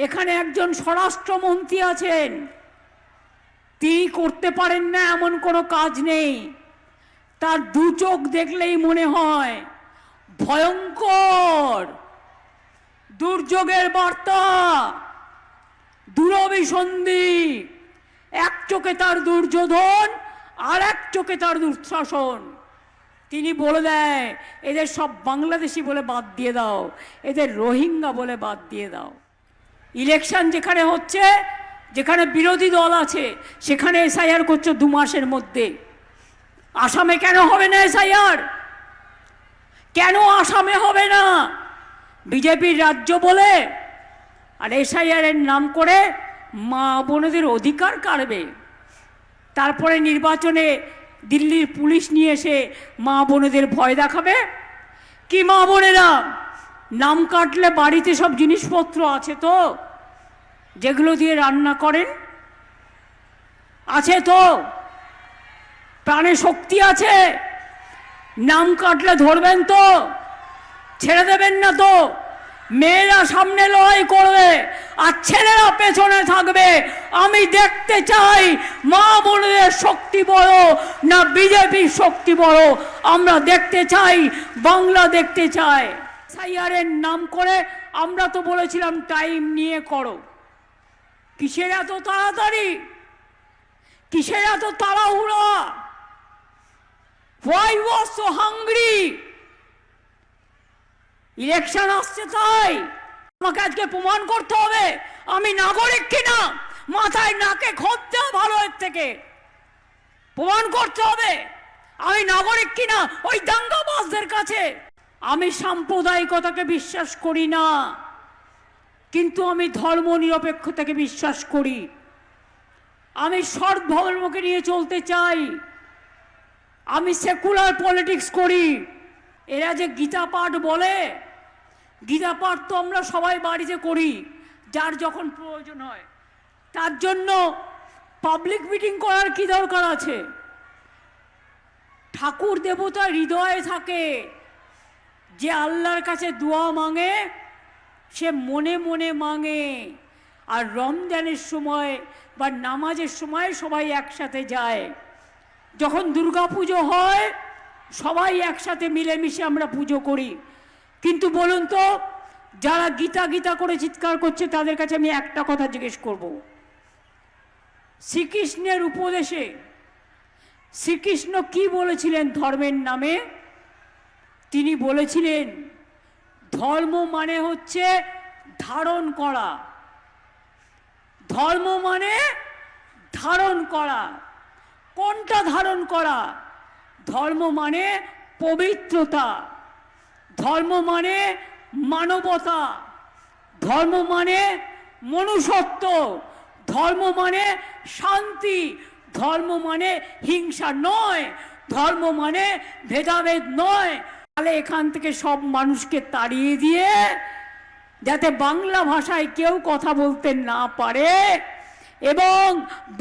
এখানে একজন স্বরাষ্ট্রমন্ত্রী আছেন, তিনি করতে পারেন না এমন কোনো কাজ নেই। তার দু চোখ দেখলেই মনে হয় ভয়ঙ্কর দুর্যোগের বার্তা, দুরভিসন্ধি। এক চোখে তার দুর্যোধন, আর এক চোখে তার দুঃশাসন। তিনি বলে দেয় এদের সব বাংলাদেশি বলে বাদ দিয়ে দাও, এদের রোহিঙ্গা বলে বাদ দিয়ে দাও। ইলেকশন যেখানে হচ্ছে, যেখানে বিরোধী দল আছে, সেখানে এসআইআর করছে 2 মাসের মধ্যে। আসামে কেন হবে না এসআইআর? কেন আসামে হবে না? বিজেপির রাজ্য বলে আর এসআইআর এর নাম করে মা বোনদের অধিকার কাড়বে। তারপরে নির্বাচনে দিল্লির পুলিশ নিয়ে এসে মা বোনদের ভয় দেখাবে। কি মা বোনেরা, নাম কাটলে বাড়িতে সব জিনিসপত্র আছে তো, যেগুলো দিয়ে রান্না করেন? আছে তো? প্রাণে শক্তি আছে? নাম কাটলে ধরবেন তো? ছেড়ে দেবেন না তো? মেয়েরা সামনে লড়াই করবে আর ছেলেরা পেছনে থাকবে। আমি দেখতে চাই মা বোনদের শক্তি বড় না বিজেপির শক্তি বড়। আমরা দেখতে চাই, বাংলা দেখতে চাই। এসআইআরের নাম করে আমরা তো বলেছিলাম টাইম নিয়ে করো। কিসের এত তাড়াতাড়ি? কিসের এত তাড়াহুড়া? Why was so hungry? Election আসছে তাই আমাকে আজকে প্রমাণ করতে হবে আমি নাগরিক কিনা। মাথায় নাকে খোঁজ দেওয়া ভালো এর থেকে। প্রমাণ করতে হবে আমি নাগরিক কিনা ওই দাঙ্গাবাজদের কাছে। আমি সাম্প্রদায়িকতাকে বিশ্বাস করি না, কিন্তু আমি ধর্ম নিরপেক্ষতাকে বিশ্বাস করি। আমি সৎ ধর্মকে নিয়ে চলতে চাই। আমি সেকুলার পলিটিক্স করি। এরা যে গীতা পাঠ বলে, গীতা পাঠ তো আমরা সবাই বাড়িতে করি, যার যখন প্রয়োজন হয়। তার জন্য পাবলিক মিটিং করার কি দরকার আছে? ঠাকুর দেবতা হৃদয়ে থাকে। যে আল্লাহর কাছে দোয়া মাঙে সে মনে মনে মাঙে। আর রমজানের সময় বা নামাজের সময় সবাই একসাথে যায়। যখন দুর্গা পুজো হয় সবাই একসাথে মিলেমিশে আমরা পুজো করি। কিন্তু বলুন তো, যারা গীতা গীতা করে চিৎকার করছে তাদের কাছে আমি একটা কথা জিজ্ঞেস করব। শ্রীকৃষ্ণের উপদেশে শ্রীকৃষ্ণ কি বলেছিলেন ধর্মের নামে? তিনি বলেছিলেন ধর্ম মানে হচ্ছে ধারণ করা। ধর্ম মানে ধারণ করা। কোনটা ধারণ করা? ধর্ম মানে পবিত্রতা, ধর্ম মানে মানবতা, ধর্ম মানে মনুষ্যত্ব, ধর্ম মানে শান্তি, ধর্ম মানে হিংসা নয়, ধর্ম মানে ভেদাভেদ নয়। তাহলে এখান থেকে সব মানুষকে তাড়িয়ে দিয়ে যাতে বাংলা ভাষায় কেউ কথা বলতে না পারে এবং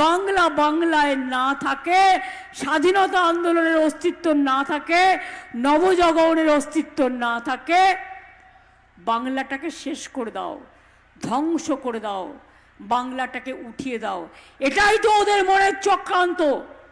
বাংলা বাংলায় না থাকে, স্বাধীনতা আন্দোলনের অস্তিত্ব না থাকে, নবজাগরণের অস্তিত্ব না থাকে, বাংলাটাকে শেষ করে দাও, ধ্বংস করে দাও, বাংলাটাকে উঠিয়ে দাও। এটাই তো ওদের মনের চক্রান্ত।